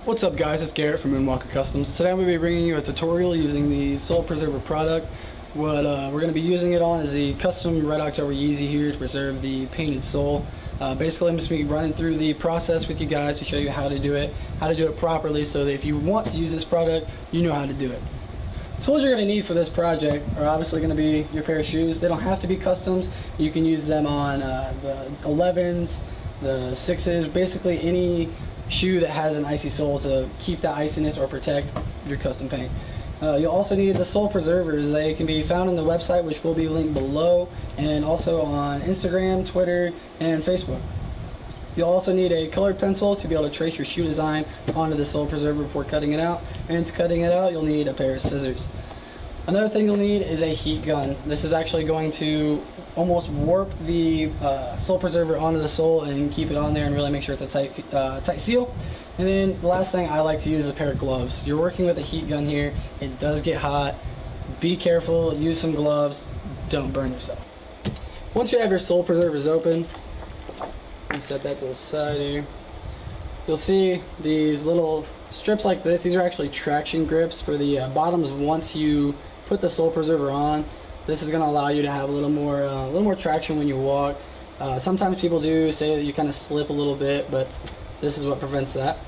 What's up guys, it's Garrett from Moonwalker Customs. Today I'm going to be bringing you a tutorial using the Sole Preserver product. What we're going to be using it on is the custom Red October Yeezy here to preserve the painted sole. Basically I'm just going to be running through the process with you guys to show you how to do it properly, so that if you want to use this product, you know how to do it. Tools you're going to need for this project are obviously going to be your pair of shoes. They don't have to be customs. You can use them on the 11s, the 6s, basically any shoe that has an icy sole to keep that iciness or protect your custom paint. You'll also need the sole preservers. They can be found on the website, which will be linked below, and also on Instagram, Twitter, and Facebook. You'll also need a colored pencil to be able to trace your shoe design onto the sole preserver before cutting it out. And to cutting it out, you'll need a pair of scissors. Another thing you'll need is a heat gun. This is actually going to almost warp the sole preserver onto the sole and keep it on there and really make sure it's a tight seal. And then the last thing I like to use is a pair of gloves. You're working with a heat gun here. It does get hot. Be careful, use some gloves, don't burn yourself. Once you have your sole preservers open, set that to the side here. You'll see these little strips like this. These are actually traction grips for the bottoms. Once you put the sole preserver on, this is going to allow you to have a little more traction when you walk. Sometimes people do say that you kind of slip a little bit, but this is what prevents that.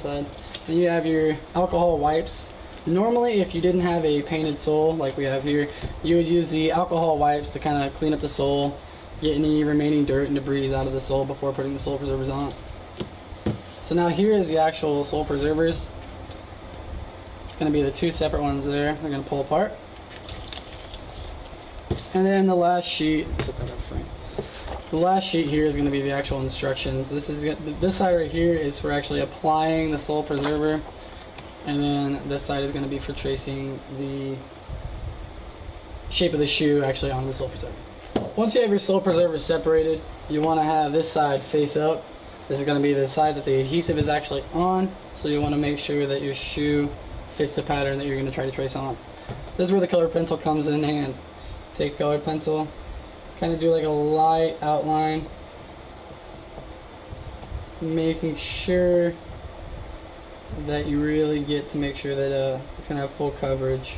Then you have your alcohol wipes. Normally, if you didn't have a painted sole like we have here, you would use the alcohol wipes to kind of clean up the sole, get any remaining dirt and debris out of the sole before putting the sole preservers on. So now here is the actual sole preservers. It's going to be the two separate ones there. They're going to pull apart. And then the last sheet, set that up frame. The last sheet here is going to be the actual instructions. This side right here is for actually applying the sole preserver, and then this side is going to be for tracing the shape of the shoe actually on the sole preserver. Once you have your sole preservers separated, you want to have this side face up. This is going to be the side that the adhesive is actually on, so you want to make sure that your shoe fits the pattern that you're going to try to trace on. This is where the colored pencil comes in hand. Take colored pencil, kind of do like a light outline, making sure that you really get to make sure that it's going to have full coverage.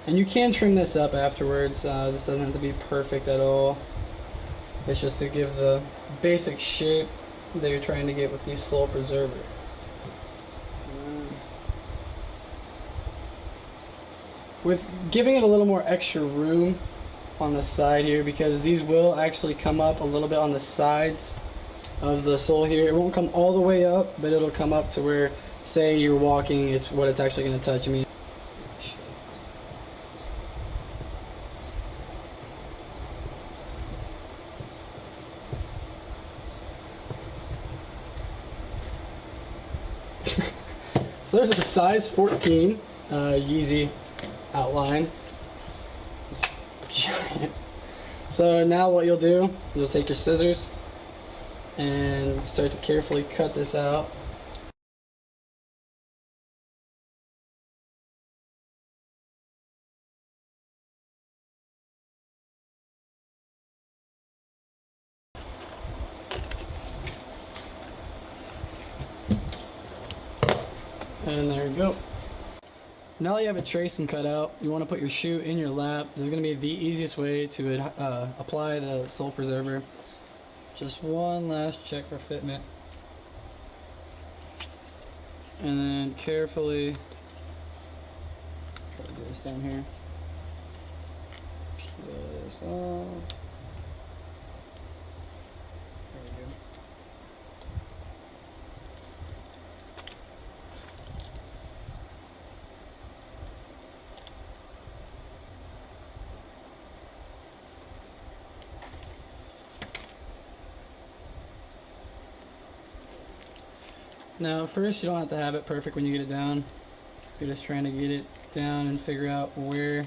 And you can trim this up afterwards. This doesn't have to be perfect at all. It's just to give the basic shape that you're trying to get with the sole preserver. With giving it a little more extra room on the side here, because these will actually come up a little bit on the sides of the sole here. It won't come all the way up, but it'll come up to where, say you're walking, it's what it's actually going to touch. So there's a size 14 Yeezy outline. It's giant. So now what you'll do, you'll take your scissors and start to carefully cut this out. And there you go. Now that you have it traced and cut out, you want to put your shoe in your lap. This is going to be the easiest way to apply the sole preserver. Just one last check for fitment. And then carefully, try to do this down here. Peel this off. There we go. Now first, you don't have to have it perfect when you get it down. You're just trying to get it down and figure out where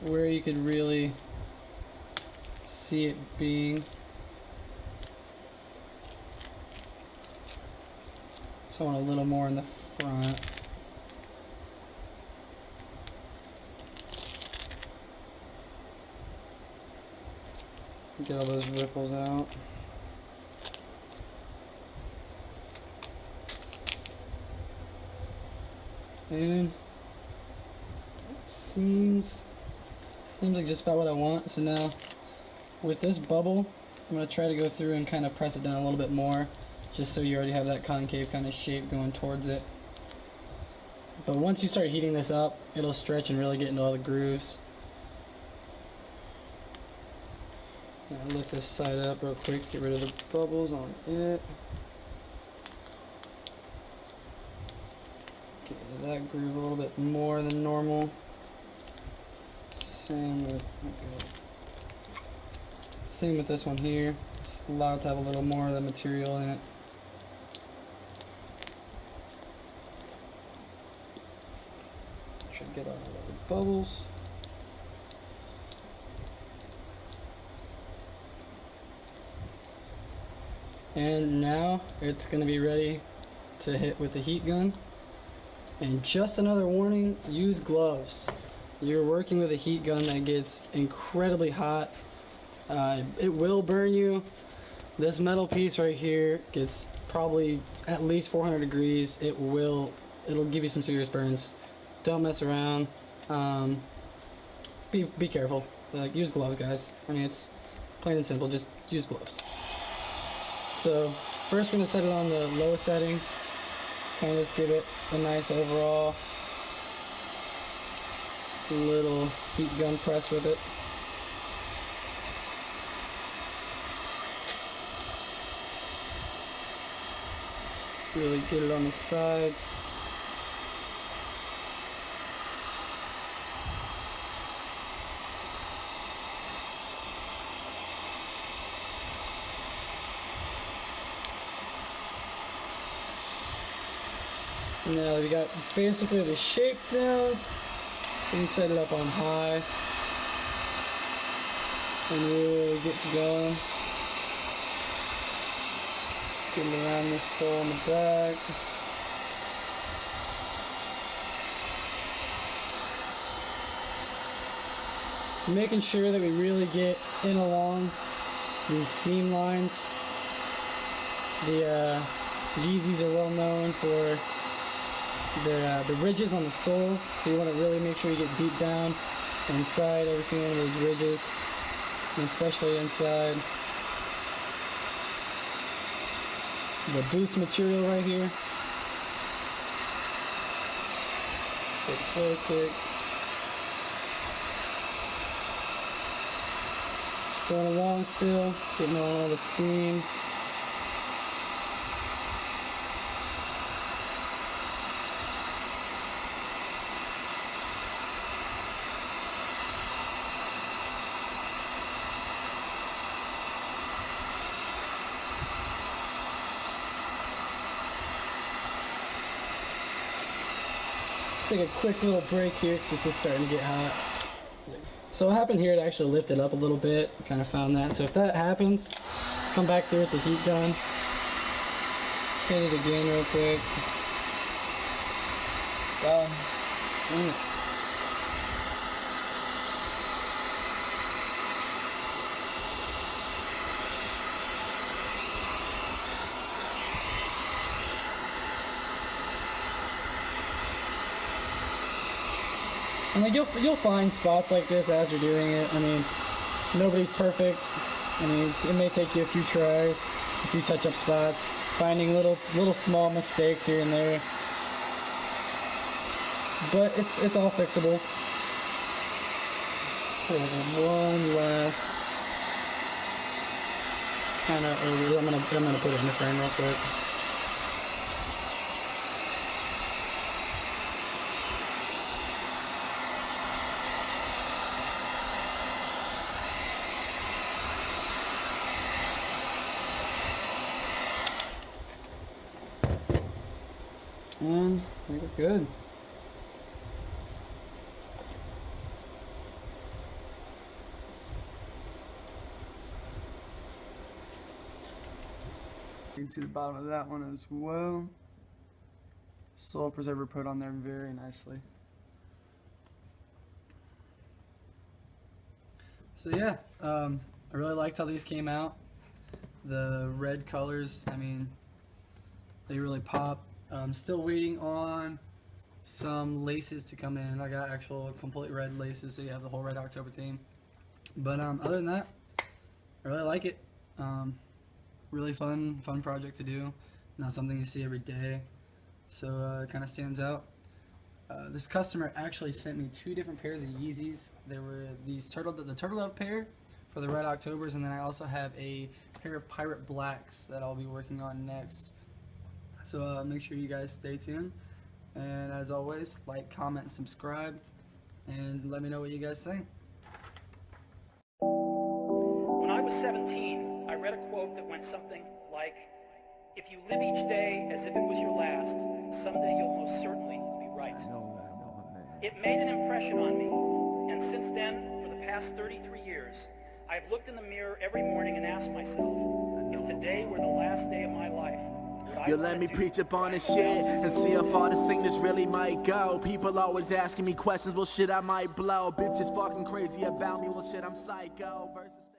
you could really see it being. So I want a little more in the front. Get all those ripples out. And seems like just about what I want. So now with this bubble, I'm going to try to go through and kind of press it down a little bit more, just so you already have that concave kind of shape going towards it. But once you start heating this up, it'll stretch and really get into all the grooves. Now lift this side up real quick, get rid of the bubbles on it. Get into that groove a little bit more than normal. Same with this one here. Just allow it to have a little more of the material in it. Should get all the bubbles. And now it's going to be ready to hit with the heat gun. And just another warning, use gloves. You're working with a heat gun that gets incredibly hot. It will burn you. This metal piece right here gets probably at least 400 degrees. It'll give you some serious burns. Don't mess around. Be careful. Use gloves, guys. I mean, it's plain and simple. Just use gloves. So first we're going to set it on the lowest setting. Kind of just give it a nice overall little heat gun press with it. Really get it on the sides. Now we got basically the shape down. We can set it up on high and really get to going. Get it around this sole in the back. Making sure that we really get in along these seam lines. The Yeezys are well known for the ridges on the sole, so you want to really make sure you get deep down inside every single one of those ridges, and especially inside the boost material right here. Takes very quick. Just going along still, getting on all the seams. Take a quick little break here because this is starting to get hot. So what happened here, it actually lifted up a little bit. Kind of found that. So if that happens, let's come back there with the heat gun. Hit it again real quick. And like you'll find spots like this as you're doing it. I mean, nobody's perfect. I mean, it may take you a few tries, a few touch-up spots, finding little small mistakes here and there. But it's all fixable. One last kind of over. I'm gonna put it in the frame real quick. And I think we're good. You can see the bottom of that one as well. Sole preserver put on there very nicely. So yeah, I really liked how these came out. The red colors, I mean, they really pop. I'm still waiting on some laces to come in. I got actual complete red laces, so you have the whole Red October theme. But other than that, I really like it. Really fun project to do. Not something you see every day, so it kind of stands out. This customer actually sent me 2 different pairs of Yeezys. There were these the Turtle Dove pair for the Red Octobers, and then I also have a pair of Pirate Blacks that I'll be working on next. So make sure you guys stay tuned. And as always, like, comment, and subscribe, and let me know what you guys think. When I was 17, I read a quote that went something like, "If you live each day as if it was your last, someday you'll most certainly be right." It made an impression on me, and since then, for the past 33 years, I've looked in the mirror every morning and asked myself, if today were the last day of my life, you let me preach up on this shit and see how far this thing just really might go. People always asking me questions, well shit I might blow. Bitches fucking crazy about me, well shit I'm psycho. Versus